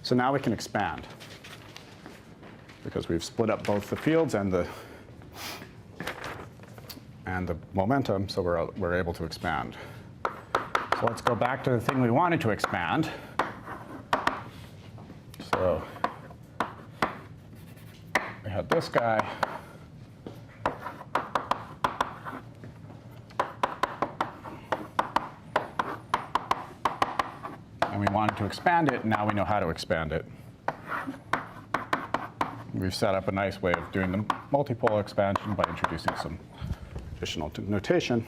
So now we can expand, because we've split up both the fields and the momentum, so we're able to expand. So let's go back to the thing we wanted to expand. So we had this guy. And we wanted to expand it, and now we know how to expand it. We've set up a nice way of doing the multipolar expansion by introducing some additional notation.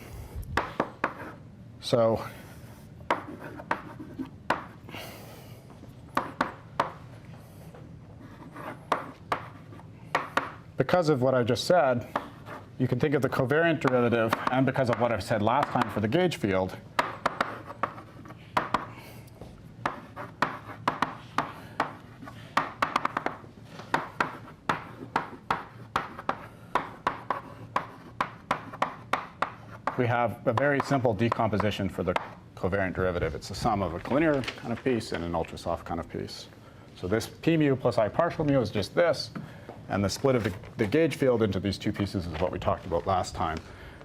So because of what I just said, you can think of the covariant derivative, and because of what I said last time for the gauge field, we have a very simple decomposition for the covariant derivative. It's the sum of a collinear kind of piece and an ultrasoft kind of piece. So this p mu plus I partial mu is just this, and the split of the gauge field into these two pieces is what we talked about last time.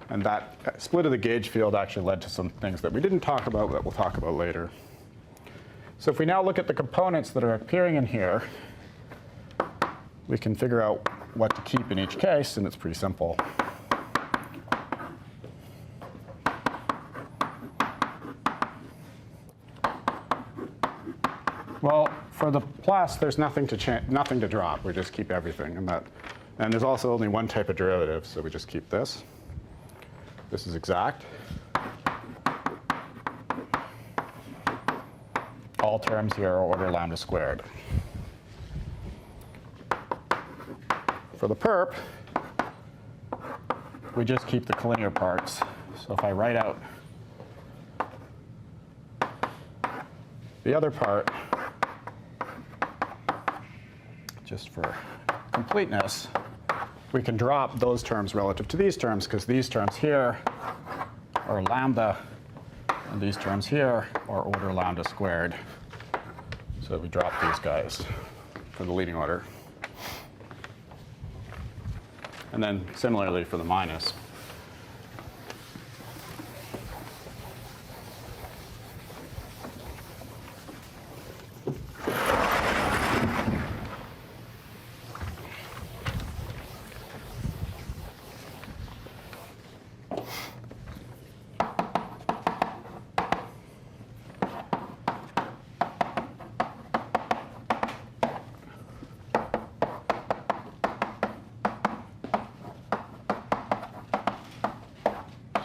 And that split of the gauge field actually led to some things that we didn't talk about that we'll talk about later. So if we now look at the components that are appearing in here, we can figure out what to keep in each case, and it's pretty simple. Well, for the plus, there's nothing to drop. We just keep everything. And there's also only one type of derivative, so we just keep this. This is exact. All terms here are order lambda squared. For the perp, we just keep the collinear parts. So if I write out the other part, just for completeness, we can drop those terms relative to these terms, because these terms here are lambda, and these terms here are order lambda squared. So we drop these guys for the leading order. And then similarly for the minus.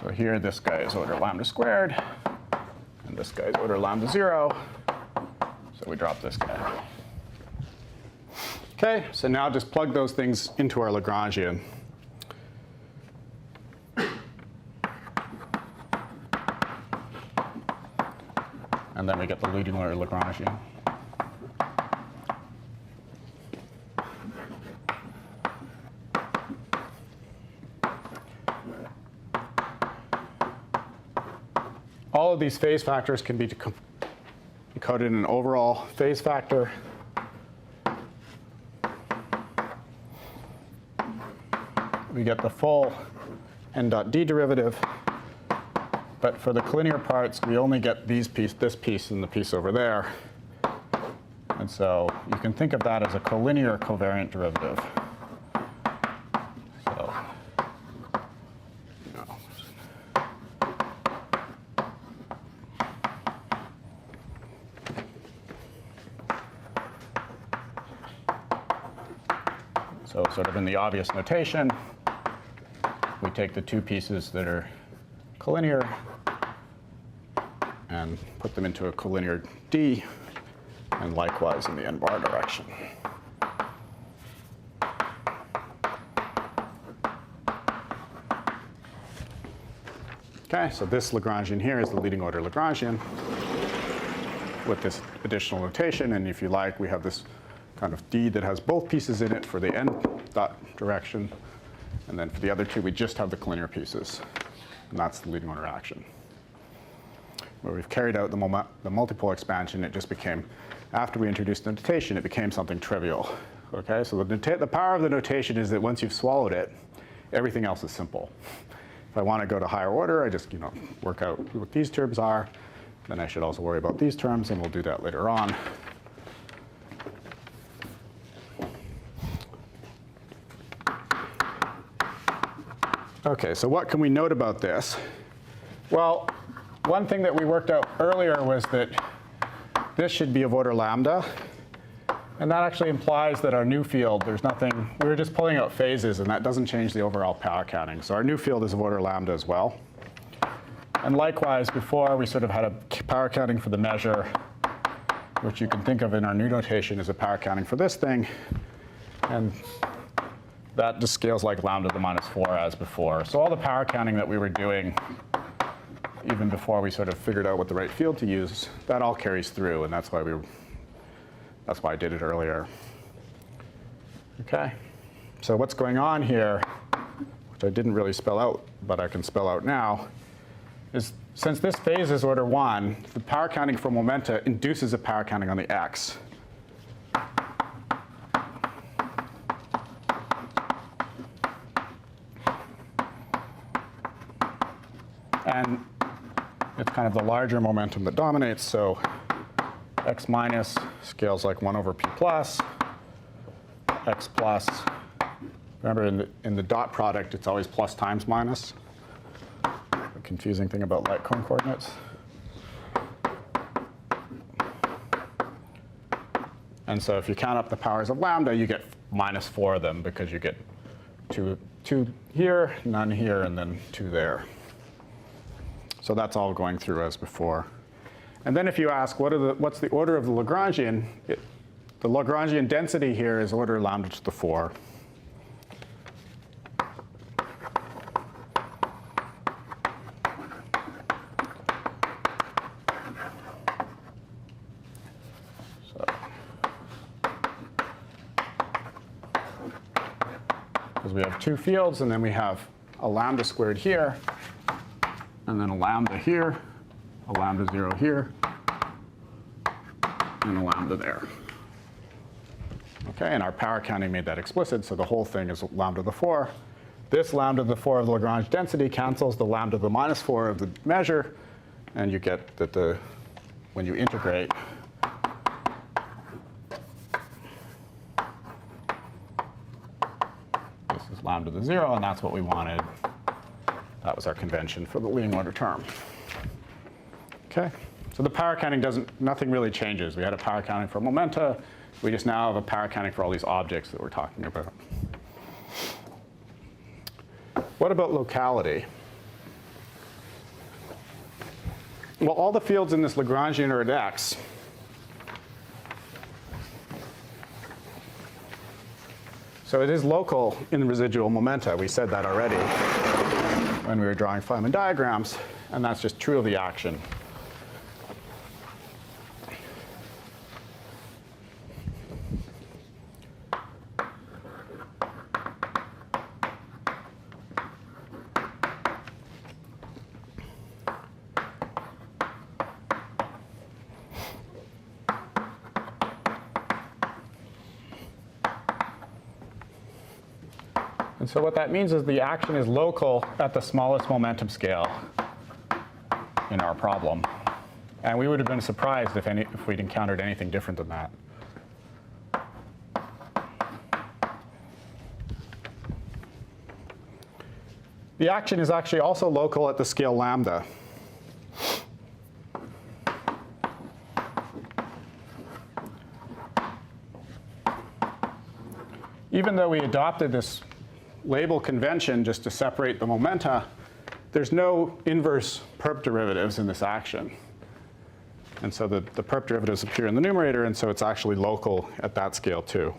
So here, this guy is order lambda squared, and this guy is order lambda 0. So we drop this guy. OK, so now just plug those things into our Lagrangian. And then we get the leading order Lagrangian. All of these phase factors can be encoded in an overall phase factor. We get the full n dot d derivative. But for the collinear parts, we only get this piece, and the piece over there. And so you can think of that as a collinear covariant derivative. So, So sort of in the obvious notation, we take the two pieces that are collinear and put them into a collinear D, and likewise in the n bar direction. OK, so this Lagrangian here is the leading order Lagrangian with this additional notation. And if you like, we have this kind of D that has both pieces in it for the n dot direction. And then for the other two, we just have the collinear pieces. And that's the leading order action. where we've carried out the multipole expansion, it just became, after we introduced the notation, it became something trivial. Okay, so the power of the notation is that once you've swallowed it, everything else is simple. If I want to go to higher order, I just work out what these terms are. Then I should also worry about these terms, and we'll do that later on. Okay, so what can we note about this? Well, one thing that we worked out earlier was that this should be of order lambda. And that actually implies that our new field, there's nothing, we were just pulling out phases, and that doesn't change the overall power counting. So our new field is of order lambda as well. And likewise, before we sort of had a power counting for the measure, which you can think of in our new notation as a power counting for this thing. And that just scales like lambda to the minus 4 as before. So all the power counting that we were doing, even before we sort of figured out what the right field to use, that all carries through, and that's why I did it earlier. Okay, so what's going on here, which I didn't really spell out, but I can spell out now, is since this phase is order 1, the power counting for momenta induces a power counting on the x. And it's kind of the larger momentum that dominates, so x minus scales like 1 over p plus, x plus. Remember, in the dot product, it's always plus times minus. The confusing thing about light cone coordinates. And so if you count up the powers of lambda, you get minus 4 of them, because you get two here, none here, and then 2 there. So that's all going through as before. And then if you ask, what's the order of the Lagrangian? The Lagrangian density here is order lambda to the 4. Because we have 2 fields, and then we have a lambda squared here, and then a lambda here, a lambda 0 here, and a lambda there. Okay, and our power counting made that explicit, so the whole thing is lambda to the 4. This lambda to the 4 of the Lagrange density cancels the lambda to the minus 4 of the measure, and you get that when you integrate, this is lambda to 0, and that's what we wanted. That was our convention for the leading order term. Okay, so the power counting nothing really changes. We had a power counting for momenta. We just now have a power counting for all these objects that we're talking about. What about locality? Well, all the fields in this Lagrangian are at x. So it is local in the residual momenta. We said that already when we were drawing Feynman diagrams, and that's just true of the action. And so what that means is the action is local at the smallest momentum scale in our problem. And we would have been surprised if we'd encountered anything different than that. The action is actually also local at the scale lambda. Even though we adopted this label convention just to separate the momenta, there's no inverse perp derivatives in this action. And so the perp derivatives appear in the numerator, and so it's actually local at that scale too.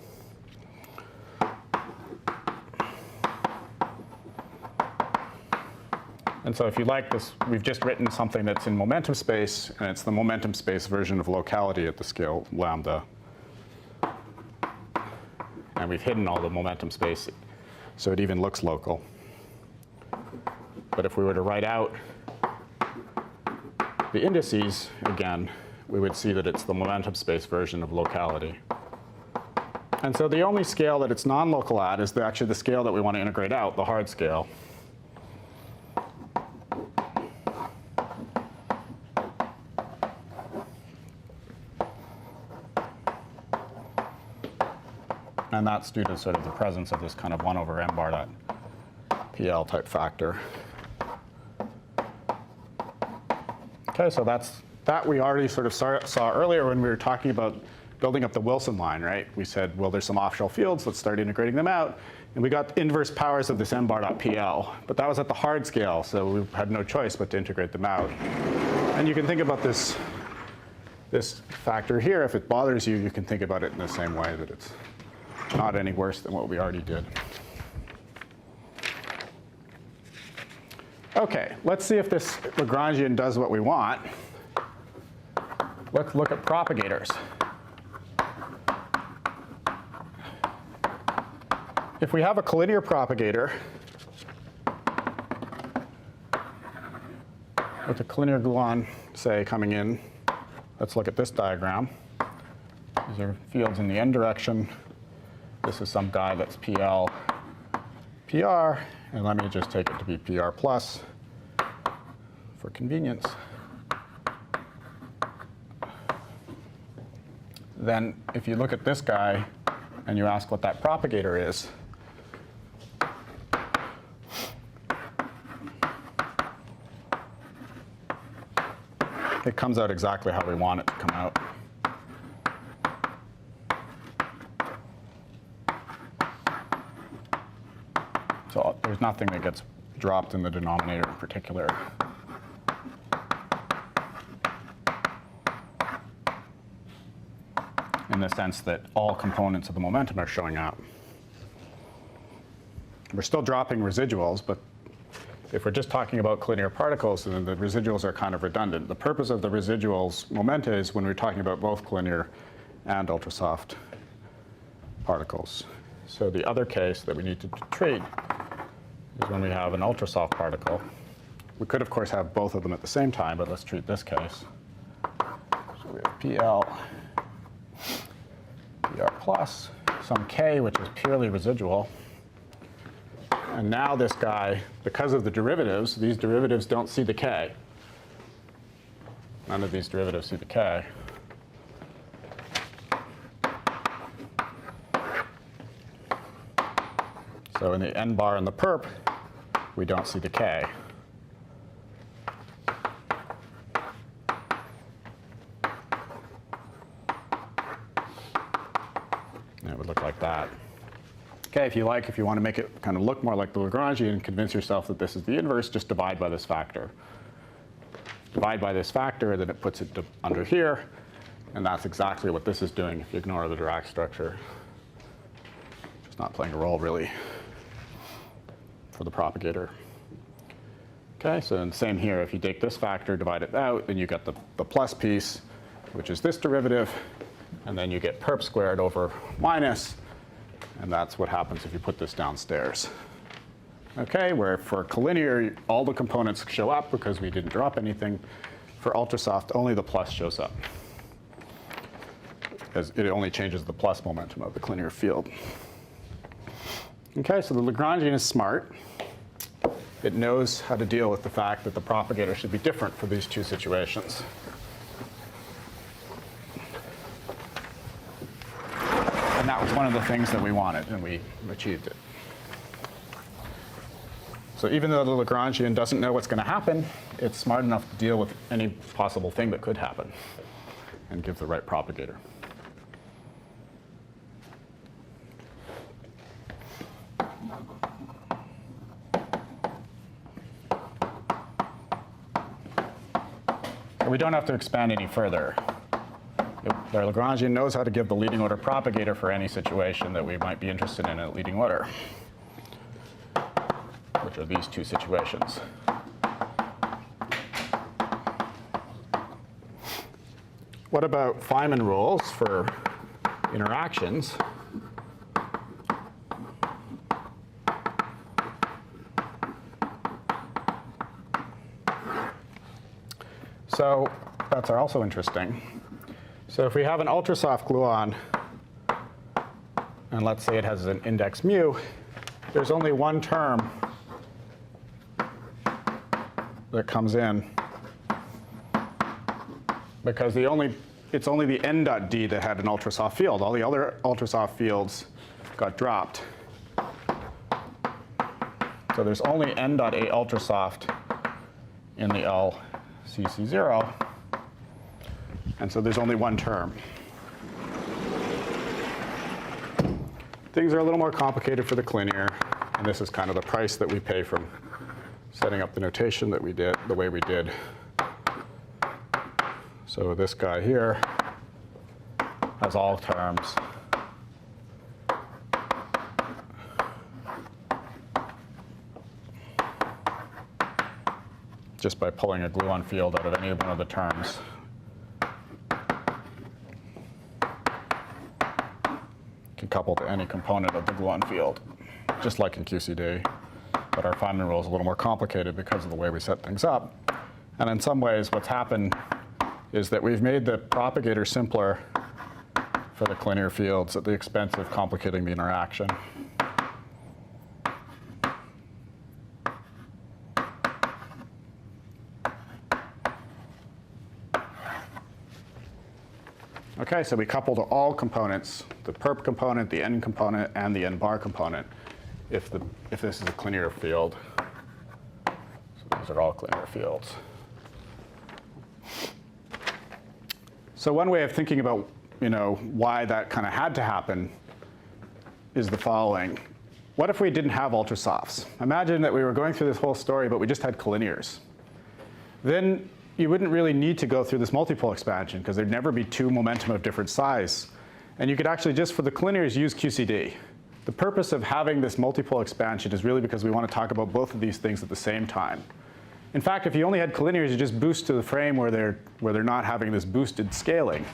And so if you like this, we've just written something that's in momentum space, and it's the momentum space version of locality at the scale lambda. And we've hidden all the momentum space, so it even looks local. But if we were to write out the indices, again, we would see that it's the momentum space version of locality. And so the only scale that it's non-local at is actually the scale that we want to integrate out, the hard scale. And that's due to sort of the presence of this kind of 1 over m bar dot PL type factor. Okay, so that we already sort of saw earlier when we were talking about building up the Wilson line, right? We said, well, there's some off-shell fields, let's start integrating them out. And we got inverse powers of this m bar dot PL. But that was at the hard scale, so we had no choice but to integrate them out. And you can think about this factor here. If it bothers you, you can think about it in the same way, that it's not any worse than what we already did. OK, let's see if this Lagrangian does what we want. Let's look at propagators. If we have a collinear propagator with a collinear gluon, say, coming in, let's look at this diagram. These are fields in the n direction. This is some guy that's PL, PR, and let me just take it to be PR plus for convenience. Then if you look at this guy and you ask what that propagator is, it comes out exactly how we want it to come out. So there's nothing that gets dropped in the denominator in particular. In the sense that all components of the momentum are showing up. We're still dropping residuals, but if we're just talking about collinear particles, then the residuals are kind of redundant. The purpose of the residuals momenta is when we're talking about both collinear and ultrasoft particles. So the other case that we need to treat is when we have an ultrasoft particle. We could, of course, have both of them at the same time, but let's treat this case. So we have PL, PR plus, some K, which is purely residual. And now this guy, because of the derivatives, these derivatives don't see the K. None of these derivatives see the K. So in the n bar and the perp, we don't see the K. And it would look like that. Okay, if you want to make it kind of look more like the Lagrangian and convince yourself that this is the inverse, just divide by this factor. Divide by this factor, then it puts it under here. And that's exactly what this is doing if you ignore the Dirac structure. It's not playing a role, really, for the propagator. Okay, so and same here. If you take this factor, divide it out, then you get the plus piece, which is this derivative. And then you get perp squared over minus. And that's what happens if you put this downstairs. Okay, where for collinear, all the components show up because we didn't drop anything. For ultrasoft, only the plus shows up, because it only changes the plus momentum of the collinear field. Okay, so the Lagrangian is smart. It knows how to deal with the fact that the propagator should be different for these two situations. And that was one of the things that we wanted, and we achieved it. So even though the Lagrangian doesn't know what's going to happen, it's smart enough to deal with any possible thing that could happen and give the right propagator. And we don't have to expand any further. The Lagrangian knows how to give the leading order propagator for any situation that we might be interested in a leading order, which are these two situations. What about Feynman rules for interactions? So that's also interesting. So if we have an ultrasoft gluon, and let's say it has an index mu, there's only one term that comes in, because it's only the n dot d that had an ultrasoft field. All the other ultrasoft fields got dropped. So there's only n dot a ultrasoft in the LCC0. And so there's only one term. Things are a little more complicated for the collinear. And this is kind of the price that we pay from setting up the notation that we did, the way we did. So this guy here has all terms. Just by pulling a gluon field out of any one of the terms. Can couple to any component of the gluon field, just like in QCD. But our Feynman rule is a little more complicated because of the way we set things up. And in some ways, what's happened is that we've made the propagator simpler for the collinear fields at the expense of complicating the interaction. Okay, so we couple to all components, the perp component, the n component, and the n bar component, if this is a collinear field. So those are all collinear fields. So one way of thinking about why that kind of had to happen is the following. What if we didn't have ultrasofts? Imagine that we were going through this whole story, but we just had collinears. Then you wouldn't really need to go through this multipole expansion, because there'd never be two momentum of different size. And you could actually just, for the collinears, use QCD. The purpose of having this multipole expansion is really because we want to talk about both of these things at the same time. In fact, if you only had collinears, you just boost to the frame where they're not having this boosted scaling.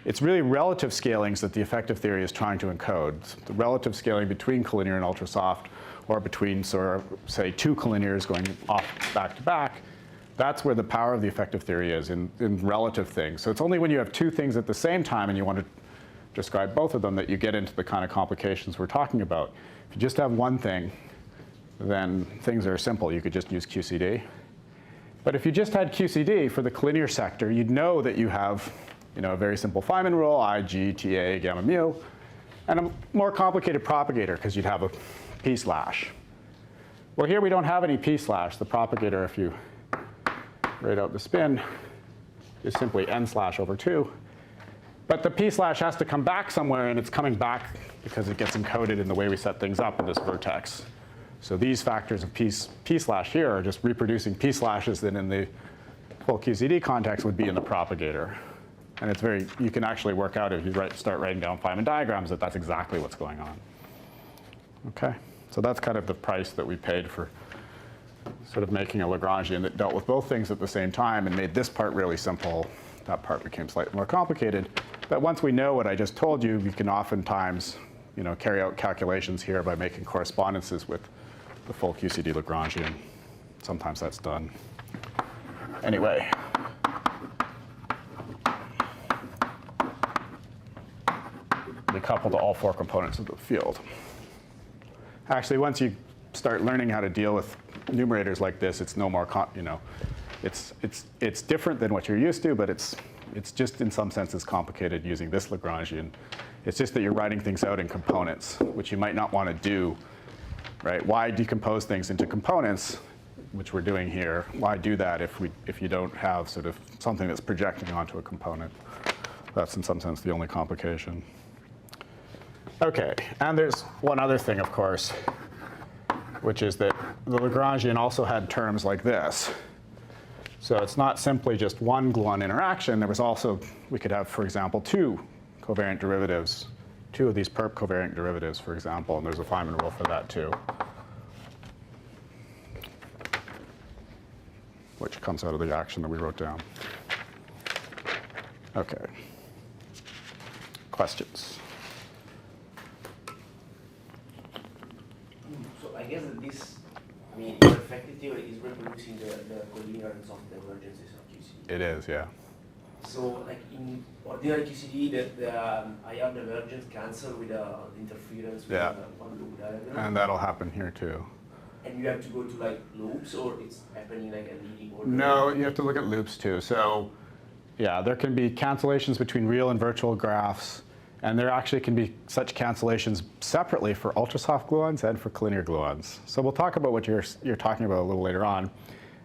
It's really relative scalings that the effective theory is trying to encode. The relative scaling between collinear and ultrasoft, or between, say, two collinears going off back to back. That's where the power of the effective theory is, in relative things. So it's only when you have two things at the same time and you want to describe both of them that you get into the kind of complications we're talking about. If you just have one thing, then things are simple. You could just use QCD. But if you just had QCD for the collinear sector, you'd know that you have a very simple Feynman rule, I, G, TA, gamma mu, and a more complicated propagator, because you'd have a p slash. Well, here we don't have any p slash. The propagator, if you write out the spin, is simply n slash over 2. But the p slash has to come back somewhere, and it's coming back because it gets encoded in the way we set things up in this vertex. So these factors of p slash here are just reproducing p slashes that in the full QCD context would be in the propagator. And it's you can actually work out if you start writing down Feynman diagrams that that's exactly what's going on. Okay, so that's kind of the price that we paid for sort of making a Lagrangian that dealt with both things at the same time and made this part really simple. That part became slightly more complicated. But once we know what I just told you, we can oftentimes carry out calculations here by making correspondences with the full QCD Lagrangian. Sometimes that's done. Anyway. We couple to all four components of the field. Actually, once you start learning how to deal with numerators like this, it's no more, it's different than what you're used to, but it's just in some sense as complicated using this Lagrangian. It's just that you're writing things out in components, which you might not want to do, right? Why decompose things into components, which we're doing here? Why do that if you don't have sort of something that's projecting onto a component? That's in some sense the only complication. Okay, and there's one other thing, of course, which is that the Lagrangian also had terms like this. So it's not simply just one gluon interaction. There was also, we could have, for example, two covariant derivatives, two of these perp covariant derivatives, for example, and there's a Feynman rule for that too, which comes out of the action that we wrote down. Okay. Questions? So I guess that this, your effective theory is reproducing the collinear and soft divergences of QCD. It is, yeah. So like in ordinary QCD, the IR divergence cancel with the interference with one loop diagram. And that'll happen here too. And you have to go to like loops, or it's happening like a leading order? No, you have to look at loops too. So yeah, there can be cancellations between real and virtual graphs. And there actually can be such cancellations separately for ultrasoft gluons and for collinear gluons. So we'll talk about what you're talking about a little later on.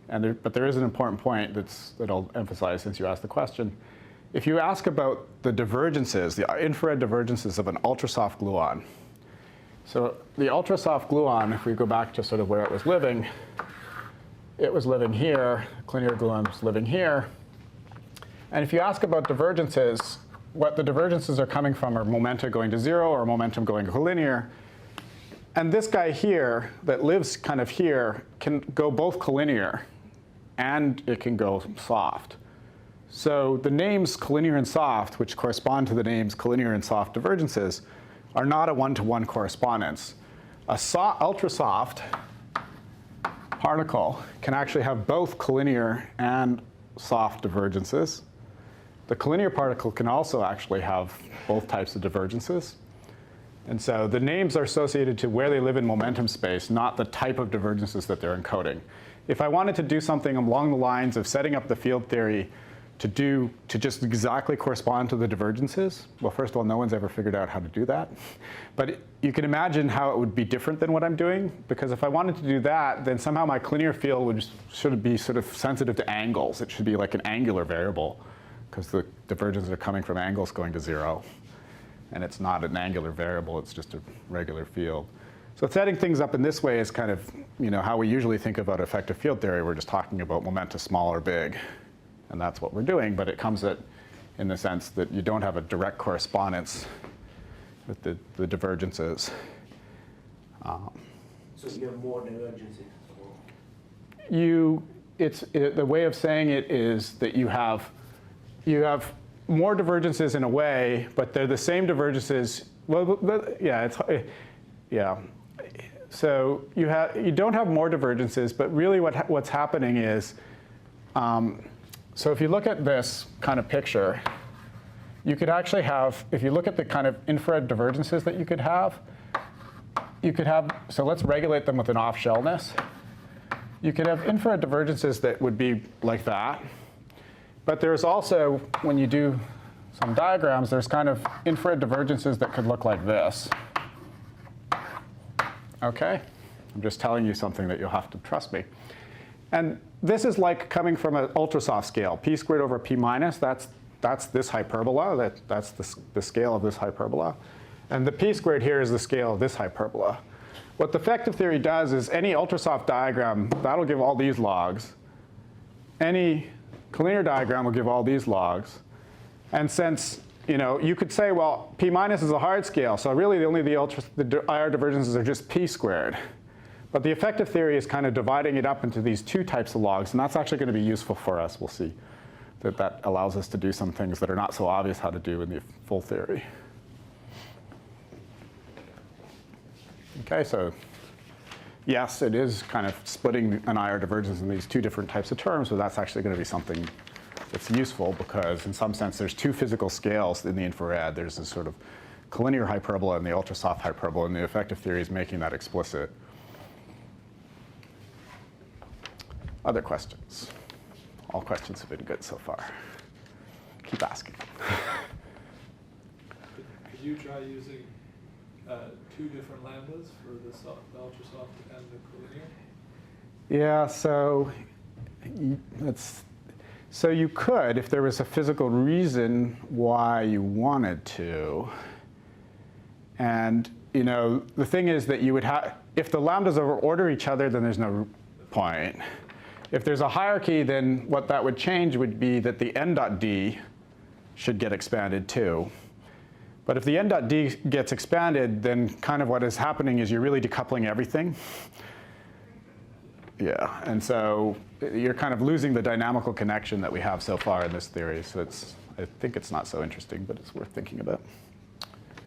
But there is an important point that I'll emphasize since you asked the question. If you ask about the divergences, the infrared divergences of an ultrasoft gluon, so the ultrasoft gluon, if we go back to sort of where it was living here, collinear gluon was living here. And if you ask about divergences, what the divergences are coming from are momenta going to 0 or momentum going collinear. And this guy here that lives kind of here can go both collinear and it can go soft. So the names collinear and soft, which correspond to the names collinear and soft divergences, are not a one-to-one correspondence. A ultrasoft particle can actually have both collinear and soft divergences. The collinear particle can also actually have both types of divergences. And so the names are associated to where they live in momentum space, not the type of divergences that they're encoding. If I wanted to do something along the lines of setting up the field theory to just exactly correspond to the divergences, well, first of all, no one's ever figured out how to do that. But you can imagine how it would be different than what I'm doing, because if I wanted to do that, then somehow my collinear field should be sort of sensitive to angles. It should be like an angular variable, because the divergences are coming from angles going to 0. And it's not an angular variable, it's just a regular field. So setting things up in this way is kind of how we usually think about effective field theory. We're just talking about momenta small or big. And that's what we're doing, but it comes in the sense that you don't have a direct correspondence with the divergences. So you have more divergences? The way of saying it is that you have more divergences in a way, but they're the same divergences. Well, yeah. So you don't have more divergences, but really what's happening is, so if you look at this kind of picture, you could actually have, if you look at the kind of infrared divergences that you could have, so let's regulate them with an off-shellness. You could have infrared divergences that would be like that. But there's also, when you do some diagrams, there's kind of infrared divergences that could look like this. OK? I'm just telling you something that you'll have to trust me. And this is like coming from an ultrasoft scale. P squared over P minus, that's this hyperbola. That's the scale of this hyperbola. And the P squared here is the scale of this hyperbola. What the effective theory does is any ultrasoft diagram, that'll give all these logs. Any collinear diagram will give all these logs. And since you could say, well, P minus is a hard scale, so really only the IR divergences are just P squared. But the effective theory is kind of dividing it up into these two types of logs, and that's actually going to be useful for us. We'll see that allows us to do some things that are not so obvious how to do in the full theory. OK, so yes, it is kind of splitting an IR divergence in these two different types of terms, but that's actually going to be something that's useful because in some sense there's two physical scales in the infrared. There's this sort of collinear hyperbola and the ultrasoft hyperbola, and the effective theory is making that explicit. Other questions? All questions have been good so far. Keep asking. Could you try using two different lambdas for the ultrasoft and the collinear? Yeah, so you could if there was a physical reason why you wanted to. And the thing is that you would have, if the lambdas overorder each other, then there's no point. If there's a hierarchy, then what that would change would be that the n dot d should get expanded too. But if the n dot d gets expanded, then kind of what is happening is you're really decoupling everything. Yeah, and so you're kind of losing the dynamical connection that we have so far in this theory. So I think it's not so interesting, but it's worth thinking about.